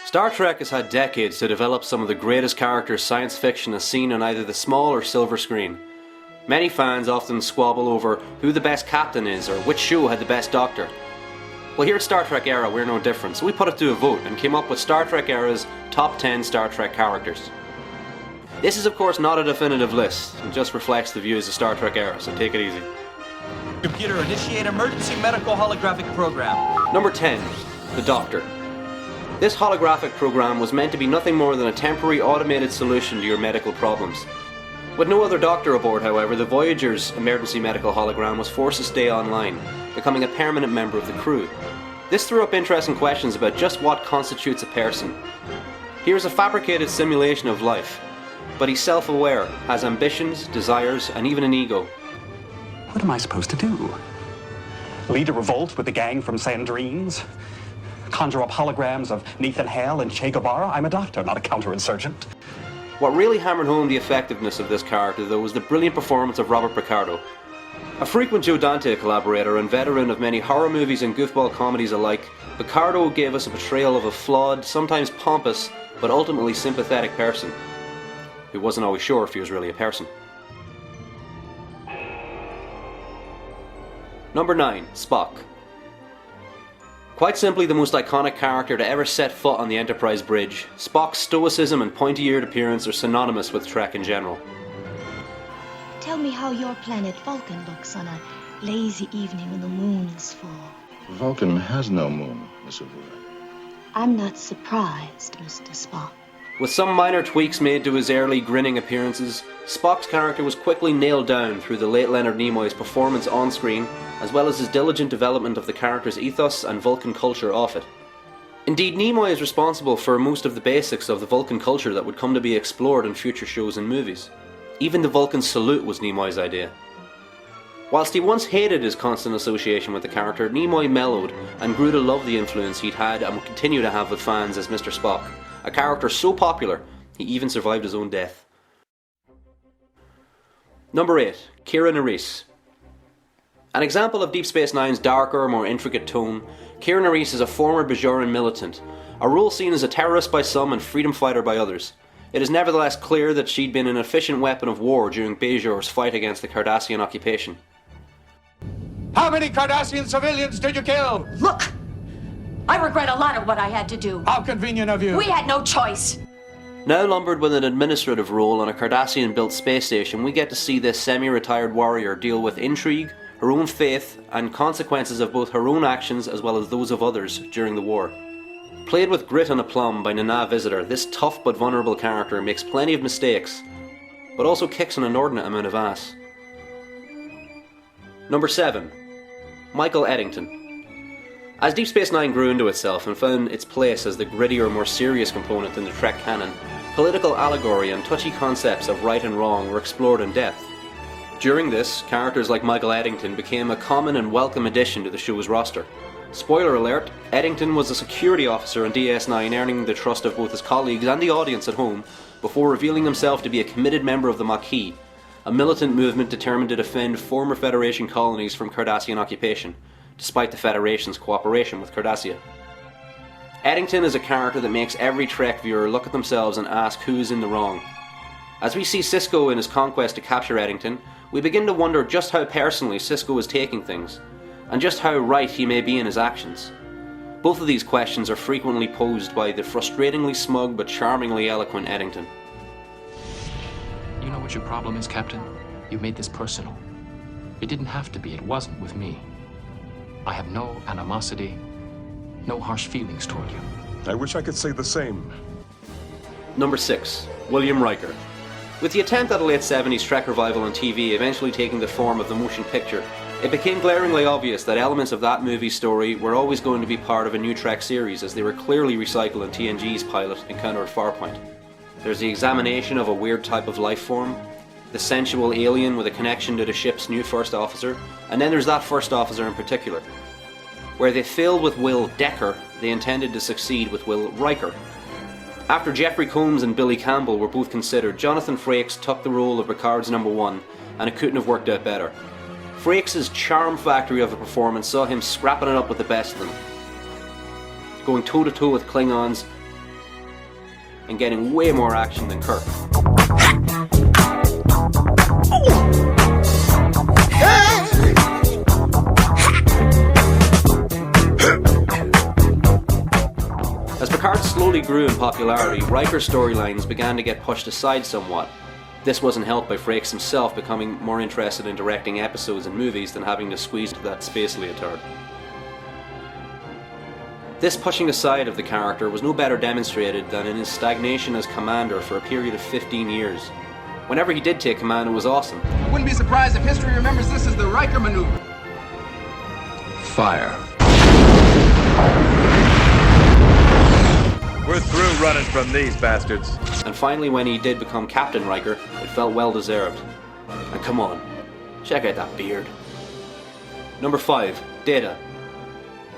Star Trek has had decades to develop some of the greatest characters science fiction has seen on either the small or silver screen. Many fans often squabble over who the best captain is or which show had the best doctor. Well, here at Star Trek Éire we're no different, so we put it to a vote and came up with Star Trek Éire's top 10 Star Trek characters. This is of course not a definitive list, it just reflects the views of Star Trek Éire, so take it easy. Computer, initiate emergency medical holographic program. Number 10. The Doctor. This holographic program was meant to be nothing more than a temporary automated solution to your medical problems. With no other doctor aboard, however, the Voyager's emergency medical hologram was forced to stay online, becoming a permanent member of the crew. This threw up interesting questions about just what constitutes a person. Here's a fabricated simulation of life, but he's self-aware, has ambitions, desires, and even an ego. What am I supposed to do? Lead a revolt with the gang from Sandrines? Conjure up holograms of Nathan Hale and Che Guevara? I'm a doctor, not a counterinsurgent. What really hammered home the effectiveness of this character, though, was the brilliant performance of Robert Picardo. A frequent Joe Dante collaborator and veteran of many horror movies and goofball comedies alike, Picardo gave us a portrayal of a flawed, sometimes pompous, but ultimately sympathetic person, who wasn't always sure if he was really a person. Number 9. Spock. Quite simply the most iconic character to ever set foot on the Enterprise bridge, Spock's stoicism and pointy-eared appearance are synonymous with Trek in general. Tell me how your planet Vulcan looks on a lazy evening when the moon is full. Vulcan has no moon, Miss Uhura. I'm not surprised, Mr. Spock. With some minor tweaks made to his early grinning appearances, Spock's character was quickly nailed down through the late Leonard Nimoy's performance on screen, as well as his diligent development of the character's ethos and Vulcan culture off it. Indeed, Nimoy is responsible for most of the basics of the Vulcan culture that would come to be explored in future shows and movies. Even the Vulcan salute was Nimoy's idea. Whilst he once hated his constant association with the character, Nimoy mellowed and grew to love the influence he'd had and would continue to have with fans as Mr. Spock, a character so popular he even survived his own death. Number 8. Kira Nerys. An example of Deep Space Nine's darker, more intricate tone, Kira Nerys is a former Bajoran militant, a role seen as a terrorist by some and freedom fighter by others. It is nevertheless clear that she'd been an efficient weapon of war during Bajor's fight against the Cardassian occupation. How many Cardassian civilians did you kill? Look! I regret a lot of what I had to do. How convenient of you. We had no choice. Now lumbered with an administrative role on a Cardassian-built space station, we get to see this semi-retired warrior deal with intrigue, her own faith, and consequences of both her own actions as well as those of others during the war. Played with grit and aplomb by Nana Visitor, this tough but vulnerable character makes plenty of mistakes, but also kicks an inordinate amount of ass. Number 7. Michael Eddington. As Deep Space Nine grew into itself and found its place as the grittier, more serious component in the Trek canon, political allegory and touchy concepts of right and wrong were explored in depth. During this, characters like Michael Eddington became a common and welcome addition to the show's roster. Spoiler alert, Eddington was a security officer on DS9, earning the trust of both his colleagues and the audience at home before revealing himself to be a committed member of the Maquis, a militant movement determined to defend former Federation colonies from Cardassian occupation, despite the Federation's cooperation with Cardassia. Eddington is a character that makes every Trek viewer look at themselves and ask who is in the wrong. As we see Sisko in his conquest to capture Eddington, we begin to wonder just how personally Sisko is taking things, and just how right he may be in his actions. Both of these questions are frequently posed by the frustratingly smug but charmingly eloquent Eddington. You know what your problem is, Captain? You made this personal. It didn't have to be. It wasn't with me. I have no animosity, no harsh feelings toward you. I wish I could say the same. Number 6. William Riker. With the attempt at a late 70s Trek revival on TV eventually taking the form of the motion picture, it became glaringly obvious that elements of that movie's story were always going to be part of a new Trek series, as they were clearly recycled in TNG's pilot Encounter at Farpoint. There's the examination of a weird type of life form, the sensual alien with a connection to the ship's new first officer, and then there's that first officer in particular. Where they failed with Will Decker, they intended to succeed with Will Riker. After Jeffrey Combs and Billy Campbell were both considered, Jonathan Frakes took the role of Picard's number 1, and it couldn't have worked out better. Frakes' charm factory of a performance saw him scrapping it up with the best of them, going toe-to-toe with Klingons, and getting way more action than Kirk. As Picard slowly grew in popularity, Riker's storylines began to get pushed aside somewhat. This wasn't helped by Frakes himself becoming more interested in directing episodes and movies than having to squeeze that space leotard. This pushing aside of the character was no better demonstrated than in his stagnation as commander for a period of 15 years. Whenever he did take command, it was awesome. Wouldn't be surprised if history remembers this as the Riker maneuver. Fire. We're through running from these bastards. And finally, when he did become Captain Riker, it felt well deserved. And come on, check out that beard. Number 5, Data.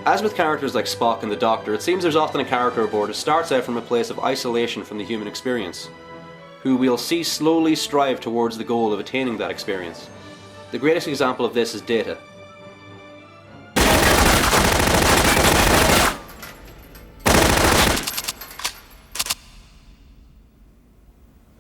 As with characters like Spock and the Doctor, it seems there's often a character aboard who starts out from a place of isolation from the human experience, who we'll see slowly strive towards the goal of attaining that experience. The greatest example of this is Data.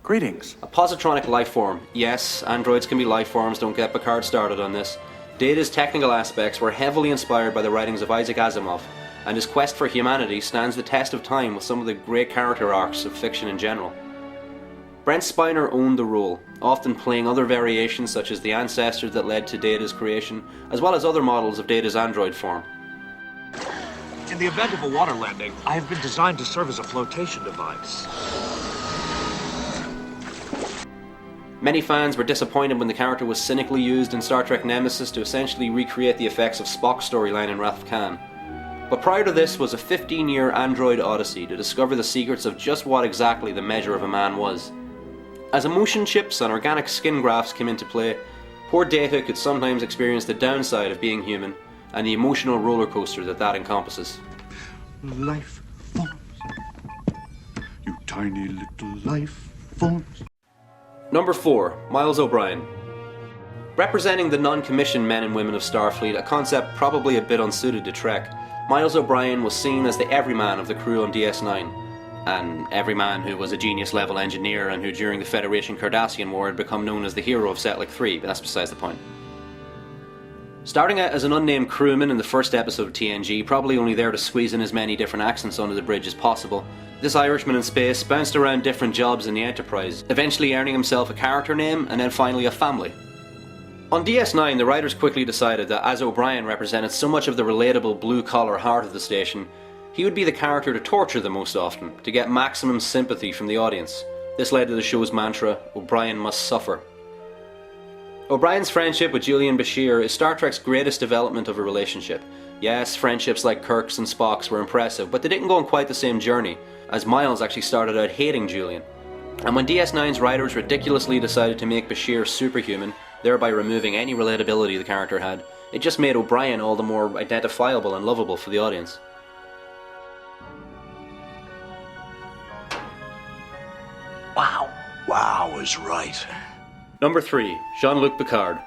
Greetings. A positronic life form. Yes, androids can be life forms, don't get Picard started on this. Data's technical aspects were heavily inspired by the writings of Isaac Asimov, and his quest for humanity stands the test of time with some of the great character arcs of fiction in general. Brent Spiner owned the role, often playing other variations such as the ancestor that led to Data's creation, as well as other models of Data's android form. In the event of a water landing, I have been designed to serve as a flotation device. Many fans were disappointed when the character was cynically used in Star Trek Nemesis to essentially recreate the effects of Spock's storyline in Wrath of Khan. But prior to this was a 15-year android odyssey to discover the secrets of just what exactly the measure of a man was. As emotion chips and organic skin grafts came into play, poor Data could sometimes experience the downside of being human and the emotional roller coaster that encompasses. Life forms. You tiny little life forms. Number 4, Miles O'Brien. Representing the non-commissioned men and women of Starfleet, a concept probably a bit unsuited to Trek, Miles O'Brien was seen as the everyman of the crew on DS9, an everyman who was a genius-level engineer and who during the Federation Cardassian War had become known as the hero of Setlik 3, but that's besides the point. Starting out as an unnamed crewman in the first episode of TNG, probably only there to squeeze in as many different accents onto the bridge as possible, this Irishman in space bounced around different jobs in the Enterprise, eventually earning himself a character name and then finally a family. On DS9, the writers quickly decided that as O'Brien represented so much of the relatable blue-collar heart of the station, he would be the character to torture the most often, to get maximum sympathy from the audience. This led to the show's mantra, O'Brien must suffer. O'Brien's friendship with Julian Bashir is Star Trek's greatest development of a relationship. Yes, friendships like Kirk's and Spock's were impressive, but they didn't go on quite the same journey, as Miles actually started out hating Julian. And when DS9's writers ridiculously decided to make Bashir superhuman, thereby removing any relatability the character had, it just made O'Brien all the more identifiable and lovable for the audience. Wow. Wow is right. Number 3, Jean-Luc Picard.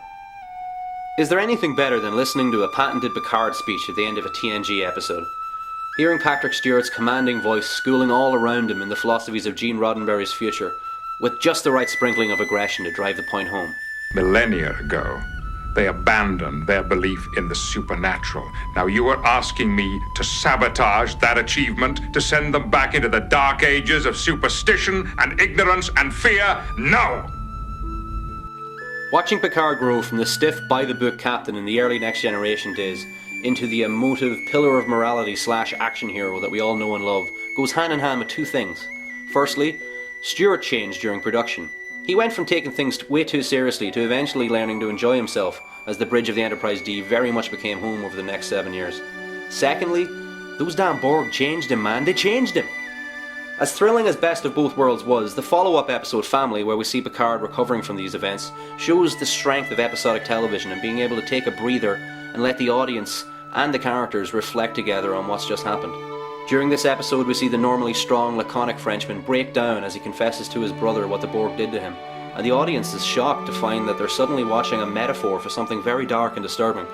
Is there anything better than listening to a patented Picard speech at the end of a TNG episode? Hearing Patrick Stewart's commanding voice schooling all around him in the philosophies of Gene Roddenberry's future, with just the right sprinkling of aggression to drive the point home. Millennia ago, they abandoned their belief in the supernatural. Now you are asking me to sabotage that achievement, to send them back into the dark ages of superstition and ignorance and fear? No! Watching Picard grow from the stiff, by-the-book captain in the early Next Generation days into the emotive pillar of morality / action hero that we all know and love goes hand in hand with two things. Firstly, Stewart changed during production. He went from taking things way too seriously to eventually learning to enjoy himself, as the bridge of the Enterprise D very much became home over the next 7 years. Secondly, those damn Borg changed him, man. They changed him. As thrilling as Best of Both Worlds was, the follow-up episode Family, where we see Picard recovering from these events, shows the strength of episodic television and being able to take a breather and let the audience and the characters reflect together on what's just happened. During this episode, we see the normally strong, laconic Frenchman break down as he confesses to his brother what the Borg did to him, and the audience is shocked to find that they're suddenly watching a metaphor for something very dark and disturbing.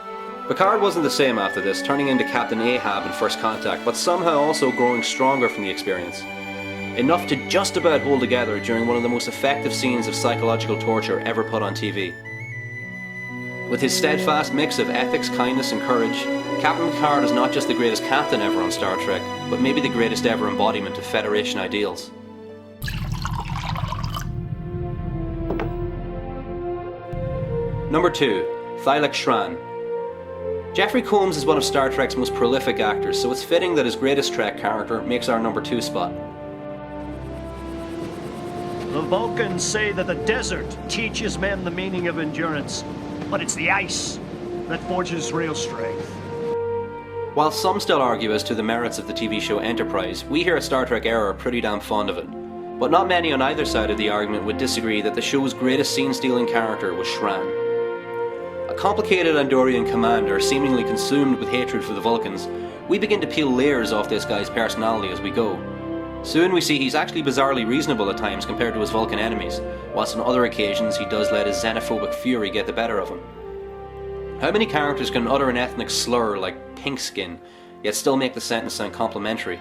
Picard wasn't the same after this, turning into Captain Ahab in First Contact, but somehow also growing stronger from the experience. enough to just about hold together during one of the most effective scenes of psychological torture ever put on TV. With his steadfast mix of ethics, kindness and courage, Captain Picard is not just the greatest captain ever on Star Trek, but maybe the greatest ever embodiment of Federation ideals. Number 2. Thylac Shran. Jeffrey Combs is one of Star Trek's most prolific actors, so it's fitting that his greatest Trek character makes our number 2 spot. The Vulcans say that the desert teaches men the meaning of endurance, but it's the ice that forges real strength. While some still argue as to the merits of the TV show Enterprise, we here at Star Trek Éire are pretty damn fond of it. But not many on either side of the argument would disagree that the show's greatest scene-stealing character was Shran. A complicated Andorian commander seemingly consumed with hatred for the Vulcans, we begin to peel layers off this guy's personality as we go. Soon we see he's actually bizarrely reasonable at times compared to his Vulcan enemies, whilst on other occasions he does let his xenophobic fury get the better of him. How many characters can utter an ethnic slur like pink skin, yet still make the sentence sound complimentary?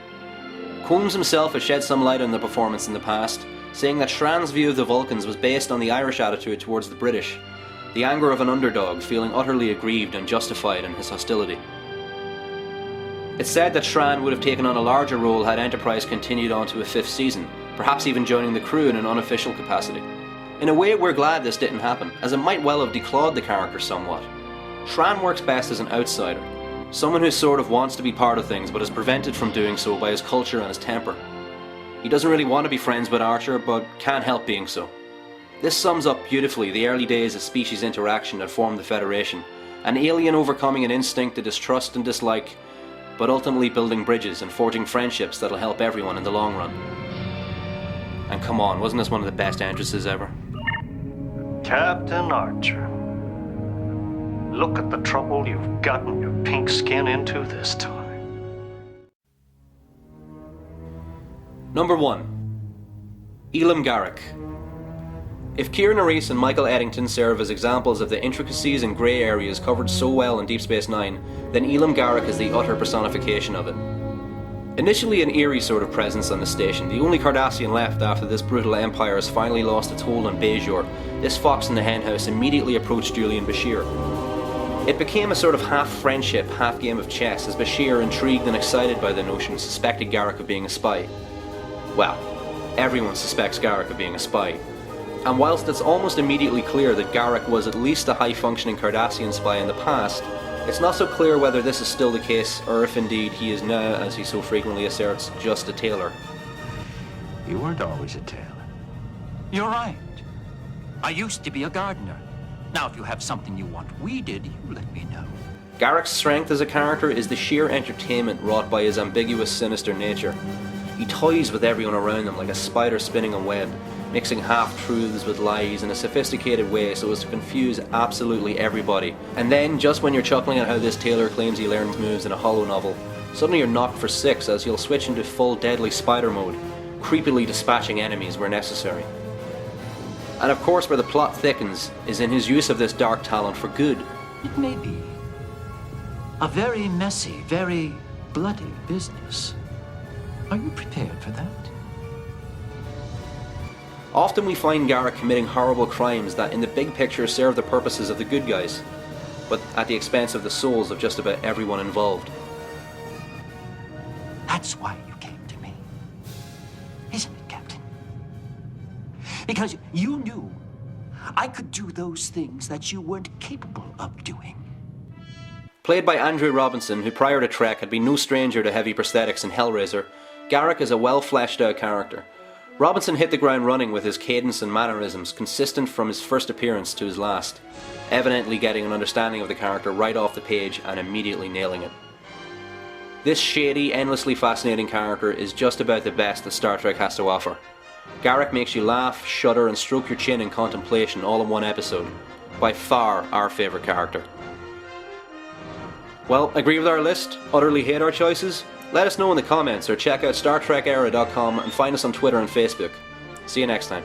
Combs himself has shed some light on the performance in the past, saying that Shran's view of the Vulcans was based on the Irish attitude towards the British, the anger of an underdog feeling utterly aggrieved and justified in his hostility. It's said that Shran would have taken on a larger role had Enterprise continued on to a 5th season, perhaps even joining the crew in an unofficial capacity. In a way, we're glad this didn't happen, as it might well have declawed the character somewhat. Shran works best as an outsider, someone who sort of wants to be part of things but is prevented from doing so by his culture and his temper. He doesn't really want to be friends with Archer, but can't help being so. This sums up beautifully the early days of species interaction that formed the Federation, an alien overcoming an instinct to distrust and dislike, but ultimately building bridges and forging friendships that'll help everyone in the long run. And come on, wasn't this one of the best entrances ever? Captain Archer, look at the trouble you've gotten your pink skin into this time. Number 1. Elim Garak. If Nerys and Michael Eddington serve as examples of the intricacies and grey areas covered so well in Deep Space Nine, then Elim Garak is the utter personification of it. Initially an eerie sort of presence on the station, the only Cardassian left after this brutal empire has finally lost its hold on Bajor, this fox in the henhouse immediately approached Julian Bashir. It became a sort of half-friendship, half-game of chess as Bashir, intrigued and excited by the notion, suspected Garak of being a spy. Well, everyone suspects Garak of being a spy. And whilst it's almost immediately clear that Garak was at least a high-functioning Cardassian spy in the past, it's not so clear whether this is still the case, or if indeed he is now, as he so frequently asserts, just a tailor. You weren't always a tailor. You're right. I used to be a gardener. Now if you have something you want weeded, you let me know. Garak's strength as a character is the sheer entertainment wrought by his ambiguous, sinister nature. He toys with everyone around him like a spider spinning a web, mixing half-truths with lies in a sophisticated way so as to confuse absolutely everybody. And then, just when you're chuckling at how this tailor claims he learns moves in a Hollow novel, suddenly you're knocked for 6 as he'll switch into full deadly spider mode, creepily dispatching enemies where necessary. And of course where the plot thickens is in his use of this dark talent for good. It may be a very messy, very bloody business. Are you prepared for that? Often we find Garak committing horrible crimes that in the big picture serve the purposes of the good guys, but at the expense of the souls of just about everyone involved. That's why you came to me, isn't it, Captain? Because you knew I could do those things that you weren't capable of doing. Played by Andrew Robinson, who prior to Trek had been no stranger to heavy prosthetics in Hellraiser, Garak is a well-fleshed out character. Robinson hit the ground running with his cadence and mannerisms consistent from his first appearance to his last, evidently getting an understanding of the character right off the page and immediately nailing it. This shady, endlessly fascinating character is just about the best that Star Trek has to offer. Garak makes you laugh, shudder and stroke your chin in contemplation all in one episode. By far our favourite character. Well, agree with our list? Utterly hate our choices? Let us know in the comments or check out StarTrekEire.com and find us on Twitter and Facebook. See you next time.